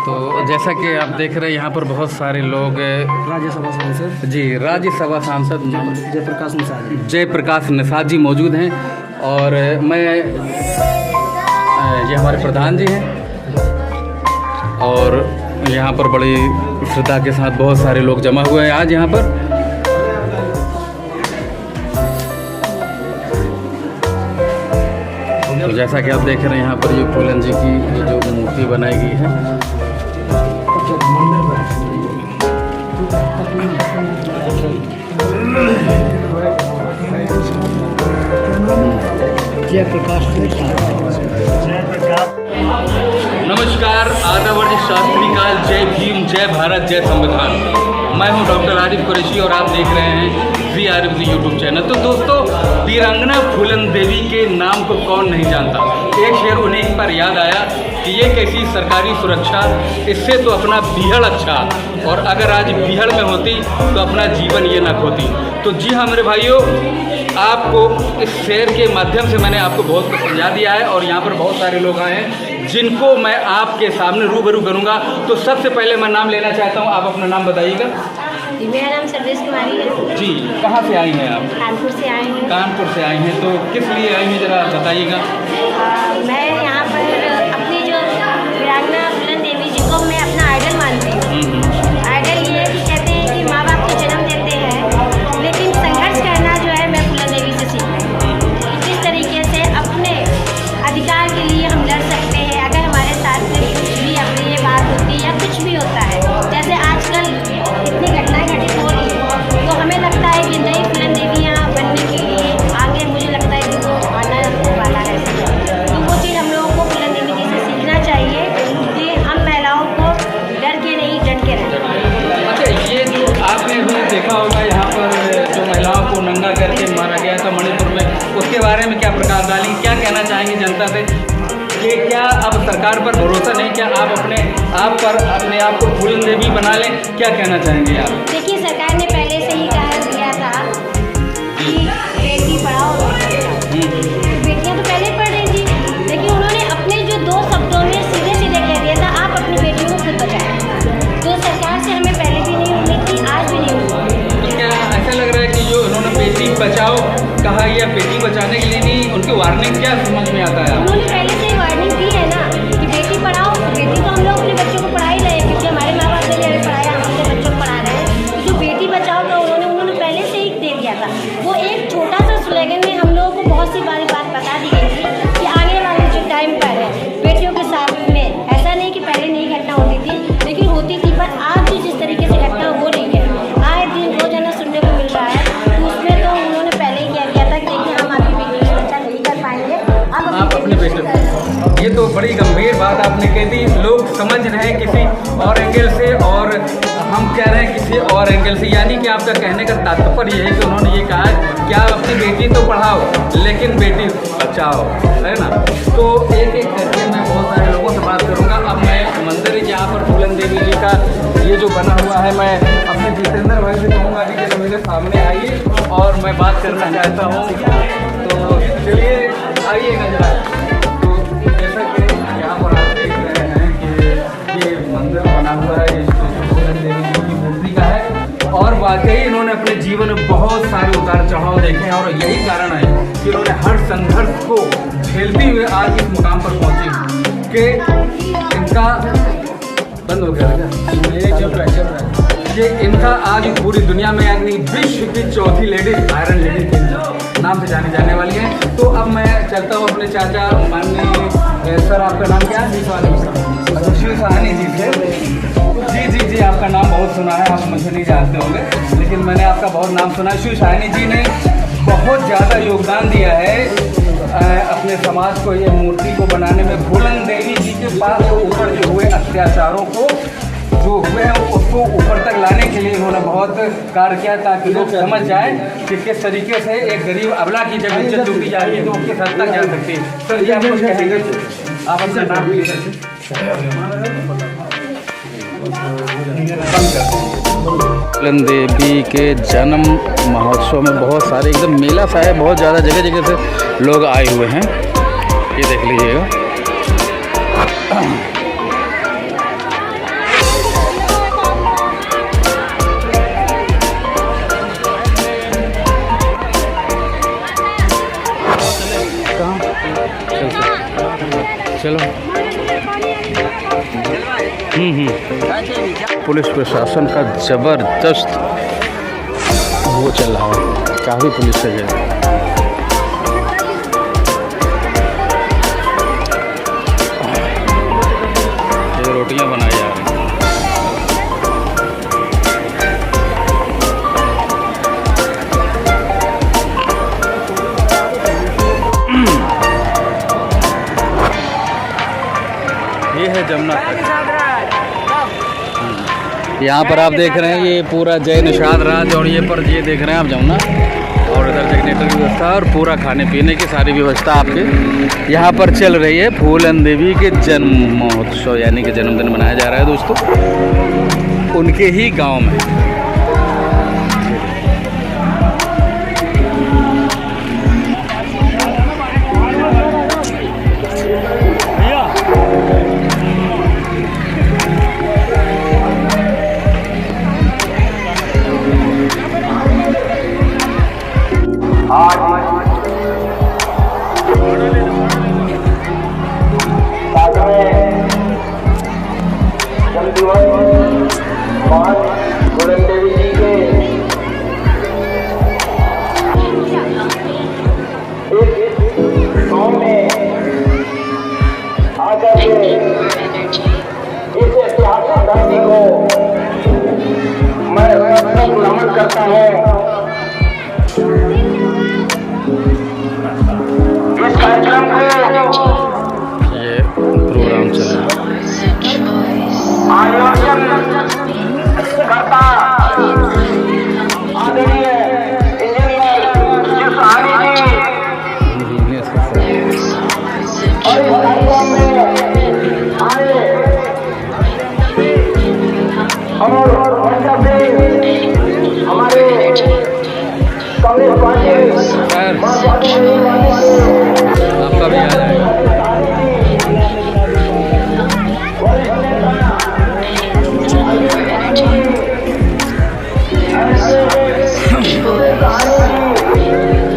तो जैसा कि आप देख रहे हैं यहाँ पर बहुत सारे लोग राज्यसभा सांसद जी राज्यसभा सांसद जयप्रकाश निषाद जयप्रकाश निषाद जी मौजूद हैं और मैं ये हमारे प्रधान जी हैं और यहाँ पर बड़ी श्रद्धा के साथ बहुत सारे लोग जमा हुए हैं आज यहाँ पर। तो जैसा कि आप देख रहे हैं यहाँ पर ये फूलन जी की ये जो मूर्ति बनाई गई है नमस्कार, आदावर्ज शास्त्री काल, जय भीम, जय भारत, जय संविधान। मैं हूं डॉक्टर आरिफ कुरैशी और आप देख रहे हैं वी आरिफ यूट्यूब चैनल। तो दोस्तों, वीरांगना फूलन देवी के नाम को कौन नहीं जानता। एक शेर उन्हीं पर याद आया कि ये कैसी सरकारी सुरक्षा, इससे तो अपना बीहड़ अच्छा, और अगर आज बीहड़ में होती तो अपना जीवन ये ना खोती। तो जी हाँ मेरे भाइयों, आपको इस शेर के माध्यम से मैंने आपको बहुत कुछ समझा दिया है और यहाँ पर बहुत सारे लोग आए हैं जिनको मैं आपके सामने रूबरू करूँगा। तो सबसे पहले मैं नाम लेना चाहता हूँ, आप अपना नाम बताइएगा। मेरा नाम सर्वेश कुमारी है जी। कहाँ से आई हैं आप? कानपुर से आई हूँ। कानपुर से आई हैं, तो किस लिए आई हैं जरा बताइएगा। मैं यहाँ पर अपनी जो वीरांगना फूलन देवी जी को मैं अपना आइडल मानती हूँ। आइडल ये है कि कहते हैं कि माँ बाप को जन्म देते हैं, लेकिन संघर्ष करना जो है मैं फूलन देवी से सीखा है। किस तरीके से अपने अधिकार के लिए हम लड़ सकते हैं अगर हमारे साथ में कुछ भी अपनी ये बात होती है या कुछ भी होता है। जैसे आजकल इतनी घटनाएं घटित हो रही है, तो हमें लगता है कि नई फूलन देवियाँ बनने के लिए आगे मुझे लगता है कि वो आना वाला है। तो वो चीज़ हम लोगों को फूलन देवी जी से सीखना चाहिए कि हम महिलाओं को डर के नहीं डट के रहें। अच्छा, ये जो आपने भी देखा होगा यहाँ पर जो महिलाओं को नंगा करके मारा गया था मणिपुर में, उसके बारे में क्या प्रकाश डालेंगे, क्या कहना चाहेंगे जनता से कि क्या अब सरकार पर भरोसा नहीं, क्या आप अपने आप को फूलन देवी बना लें, क्या कहना चाहेंगे आप? देखिए, सरकार ने पहले से ही कहा दिया था कि बेटी पढ़ाओ बेटियाँ तो पहले पढ़ रही थी, लेकिन उन्होंने अपने जो दो शब्दों में सीधे सीधे कह दिया था आप अपनी बेटियों को खुद बचाएं। तो सरकार से हमें पहले भी नहीं उम्मीद थी, आज भी नहीं उम्मीद। तो क्या ऐसा लग रहा है कि जो उन्होंने बेटी बचाओ कहा, या बेटी बचाने के लिए नहीं, उनकी वार्निंग क्या समझ में आता है? उन्होंने पहले से ही वार्निंग दी है ना कि बेटी पढ़ाओ। बेटी तो हम लोग अपने बच्चों को पढ़ा ही रहे हैं, क्योंकि हमारे माँ बाप ने भी हमें पढ़ाया, हम अपने बच्चों को पढ़ा रहे हैं। जो बेटी बचाओ का उन्होंने पहले से ही दे दिया था। वो एक छोटा सा स्लोगन में हम लोगों को बहुत सी बात बता दी गई थी कि आने वाले जो टाइम पर है बेटियों के साथ में ऐसा नहीं कि पहले नहीं घटना होती थी, लेकिन होती थी। पर आज जो जिस तरीके से घटना हो रही है, आए दिन रोजाना सुनने को मिल रहा है, तो उसमें तो उन्होंने पहले ही कह दिया था कि देखिए हम आपकी बेटी को बच्चा नहीं कर पाएंगे, आप अपने बेटे। ये तो बड़ी गंभीर बात आपने कह दी। लोग समझ रहे हैं किसी और एंगल से और हम कह रहे हैं किसी और एंगल से, यानी कि आपका कहने का तात्पर्य ये है कि उन्होंने ये कहा कि आप अपनी बेटी तो पढ़ाओ लेकिन बेटी बचाओ, है ना। तो एक एक करके मैं बहुत सारे लोगों से बात करूँगा। अब मैं मंदिर जहाँ पर फूलन देवी जी का ये जो बना हुआ है, मैं अपने जितेंद्र भाई से कहूँगा कि जैसे मेरे सामने आइए और मैं बात करना चाहता हूँ। तो चलिए आइएगा जरा। तो जैसा कि यहाँ पर आप देख रहे हैं कि ये मंदिर बना हुआ है, ये फूलन देवी जी की मूर्ति का है, और वाकई इन्होंने अपने जीवन में बहुत सारे उतार चढ़ाव देखे हैं और यही कारण है कि इन्होंने हर संघर्ष को झेलते हुए आज इस मुकाम पर पहुँचे कि इनका बंद हो गया कि इनका आज पूरी दुनिया में यानी विश्व की चौथी लेडीज आयरन लेडी के नाम से जाने जाने वाली हैं। तो अब मैं चलता हूँ अपने चाचा माननीय सर, आपका नाम क्या है? शिव सहानी जी से। जी, आपका नाम बहुत सुना है, आप मुझे नहीं जानते होंगे, लेकिन मैंने आपका बहुत नाम सुना है। शिव सहानी जी ने बहुत ज़्यादा योगदान दिया है अपने समाज को, ये मूर्ति को बनाने में। फूलन देवी जी के पास ऊपर जो हुए अत्याचारों को जो हुए हैं उसको ऊपर तक लाने के लिए इन्होंने बहुत कार्य किया, ताकि लोग समझ जाएं कि किस तरीके से एक गरीब अबला की जब इज्जत लूटी जाती है तो उसके हद तक जा सकती है। सर जी, आप कुछ कहेंगे? आप अपना नाम भी फूलन देवी के जन्म महोत्सव में बहुत सारे एकदम मेला सा है, बहुत ज़्यादा जगह जगह से लोग आए हुए हैं। ये देख लीजिएगा। चलो। पुलिस प्रशासन का ज़बरदस्त वो चल रहा है, काफ़ी पुलिस से है। ये रोटियां बनाई जा रही हैं। ये है जमुना तट। यहाँ पर आप देख रहे हैं ये पूरा जय निषाद राज, और ये पर ये देख रहे हैं आप जमुना, और इधर जनरेटर की व्यवस्था और पूरा खाने पीने की सारी व्यवस्था आपके यहाँ पर चल रही है। फूलन देवी के जन्म महोत्सव यानी कि जन्मदिन मनाया जा रहा है दोस्तों, उनके ही गांव में। नमन करता हूँ। इस कार्यक्रम को ये प्रोग्राम चल रहा है। आयोजन करता आदरणीय इंजीनियर जिस आगे जी और इस कार्यक्रम में आए और हमारे कमलेश पाटिल आपका भी आ जाएगा।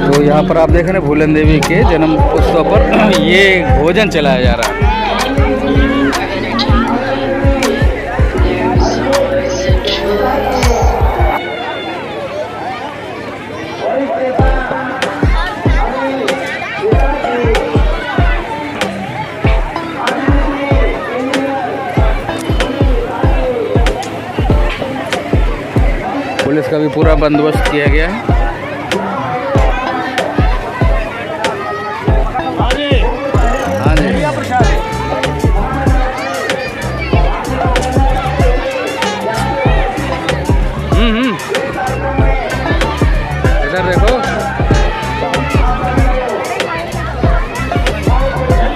तो यहाँ पर आप देख रहे हैं फूलन देवी के जन्म उत्सव पर ये भोजन चलाया जा रहा है। पुलिस का भी पूरा बंदोबस्त किया गया है। हाँ जी, इधर देखो,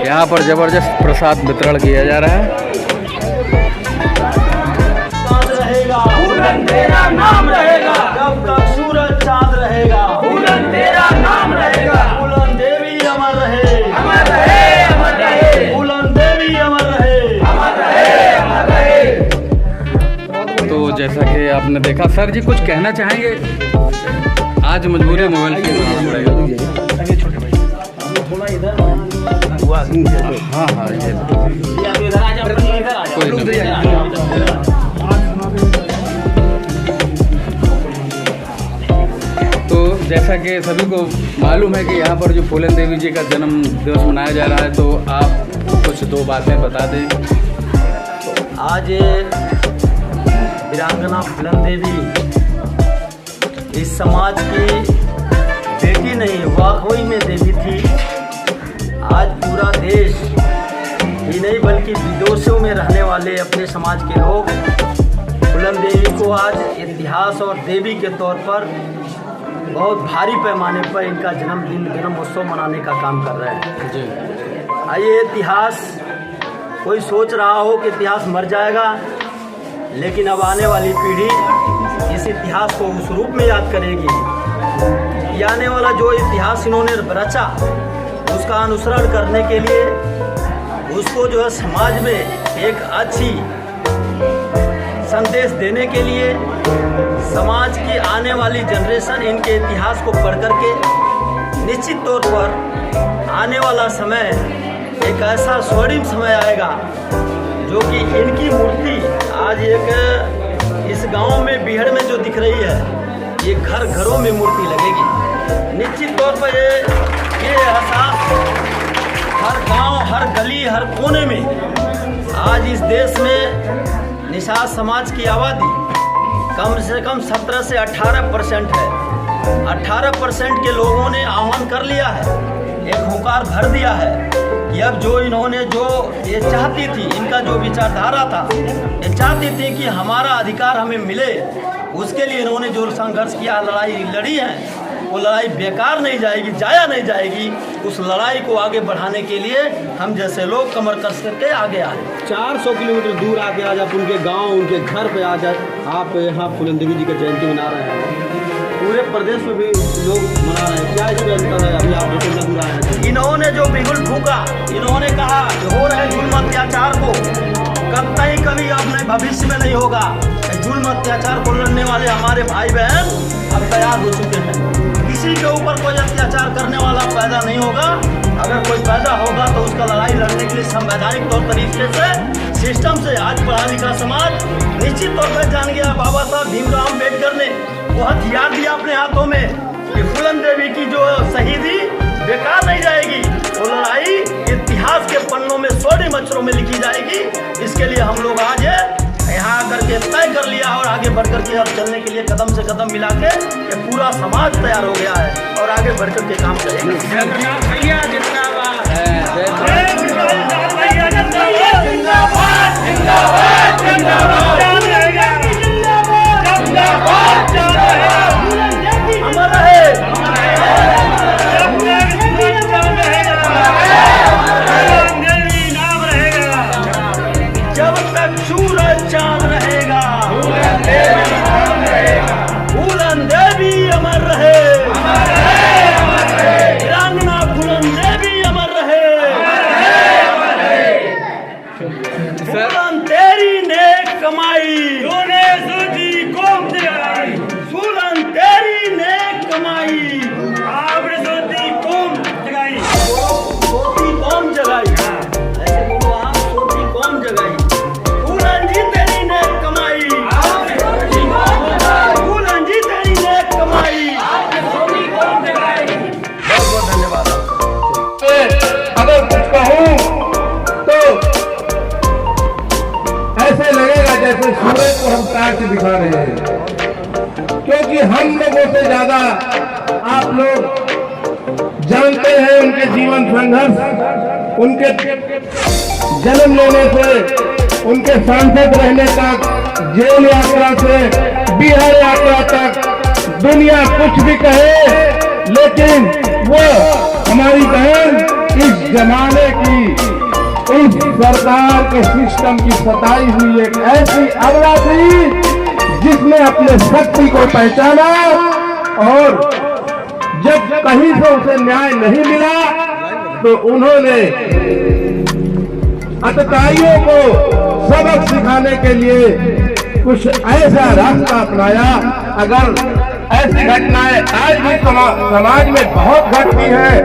यहाँ पर जबरदस्त प्रसाद वितरण किया जा रहा है। फूलन तेरा नाम रहेगा, जब तक सूरज चांद रहेगा। फूलन तेरा नाम रहेगा, फूलन देवी अमर रहे, अमर रहे, अमर रहे। फूलन देवी अमर रहे, अमर रहे, अमर रहे। तो जैसा कि आपने देखा, सर जी कुछ कहना चाहेंगे? आज मजबूरी मोबाइल से बनाना पड़ेगा। हाँ हाँ, ये कोई नहीं। तो जैसा कि सभी को मालूम है कि यहाँ पर जो फूलन देवी जी का जन्म दिवस मनाया जा रहा है, तो आप कुछ दो बातें बता दें। आज वीरांगना फूलन देवी इस समाज की बेटी नहीं, वाकई में देवी थी। आज पूरा देश ही नहीं बल्कि विदेशों में रहने वाले अपने समाज के लोग फूलन देवी को आज इतिहास और देवी के तौर पर बहुत भारी पैमाने पर इनका जन्म उत्सव मनाने का काम कर रहे हैं। आइए, इतिहास कोई सोच रहा हो कि इतिहास मर जाएगा, लेकिन अब आने वाली पीढ़ी इस इतिहास को उस रूप में याद करेगी। ये आने वाला जो इतिहास इन्होंने रचा उसका अनुसरण करने के लिए, उसको जो है समाज में एक अच्छी संदेश देने के लिए, समाज की आने वाली जनरेशन इनके इतिहास को पढ़ करके निश्चित तौर पर आने वाला समय एक ऐसा स्वर्णिम समय आएगा जो कि इनकी मूर्ति आज एक इस गांव में बिहड़ में जो दिख रही है, ये घर घरों में मूर्ति लगेगी। निश्चित तौर पर ये एहसास हर गांव, हर गली, हर कोने में आज इस देश में निषाद समाज की आबादी कम से कम 17 से 18% है। 18% के लोगों ने आह्वान कर लिया है, एक हुंकार भर दिया है कि अब जो इन्होंने जो ये चाहती थी, इनका जो विचारधारा था, ये चाहती थी कि हमारा अधिकार हमें मिले, उसके लिए इन्होंने जो संघर्ष किया, लड़ाई लड़ी है, वो लड़ाई बेकार नहीं जाएगी, जाया नहीं जाएगी। उस लड़ाई को आगे बढ़ाने के लिए हम जैसे लोग कमर कस करके आगे आए। 400 किलोमीटर दूर आके आज आप उनके गांव, उनके घर पे आज आप यहाँ फूलन देवी जी का जयंती मना रहे हैं। पूरे प्रदेश में भी लोग मना रहे हैं, क्या इसमें अंतर है? अभी आप जो कितना दूर आए हैं, इन्होंने जो बिगुल फूका, इन्होंने कहा कि हो रहे जुल्म अत्याचार को कतई कभी अब नहीं, भविष्य में नहीं होगा। जुल्म अत्याचार को लड़ने वाले हमारे भाई बहन अब तैयार हो चुके हैं। किसी के ऊपर कोई अत्याचार करने वाला पैदा नहीं होगा। अगर कोई पैदा होगा तो उसका लड़ाई लड़ने के लिए संवैधानिक तौर तरीके से, सिस्टम से आज पढ़ा लिखा समाज निश्चित तौर पर जान गया। बाबा साहब भीमराव अम्बेडकर ने वो हथियार दिया अपने हाथों में कि फूलन देवी की जो शहीदी बेकार नहीं जाएगी, वो लड़ाई इतिहास के पन्नों में स्वर्णिम अक्षरों में लिखी जाएगी। इसके लिए हम लोग आज यहाँ आकर के तय कर लिया और आगे बढ़कर के अब चलने के लिए कदम से कदम मिला के ये पूरा समाज तैयार हो गया है और आगे बढ़कर के काम जब तक सूरज चांद रहेगा, फूलन देवी अमर रहे, वीरांगना फूलन देवी अमर रहे। फूलन तेरी नेक कमाई, फूलन तेरी नेक कमाई, सोती कौम जगाई, ऐसे बोलो आप, सोती कौम जगाई। फूलन जी तेरी नेक कमाई, फूलन जी तेरी नेक कमाई, बहुत बहुत धन्यवाद। अगर कुछ कहूँ तो ऐसे लगेगा जैसे सूरज को हम तार से दिखा रहे हैं, क्योंकि हम लोगों से ज्यादा आप लोग जानते हैं उनके जीवन संघर्ष, उनके जन्म लेने से, उनके सांसद रहने तक, जेल यात्रा से बिहार यात्रा तक, दुनिया कुछ भी कहे, लेकिन वो हमारी बहन इस जमाने की, इस सरकार के सिस्टम की सताई हुई एक ऐसी अबला थी जिसने अपने शक्ति को पहचाना और जब कहीं से उसे न्याय नहीं मिला तो उन्होंने अतताइयों को सबक सिखाने के लिए कुछ ऐसा रास्ता अपनाया। अगर ऐसी घटनाएं आज भी समाज में बहुत घटती है।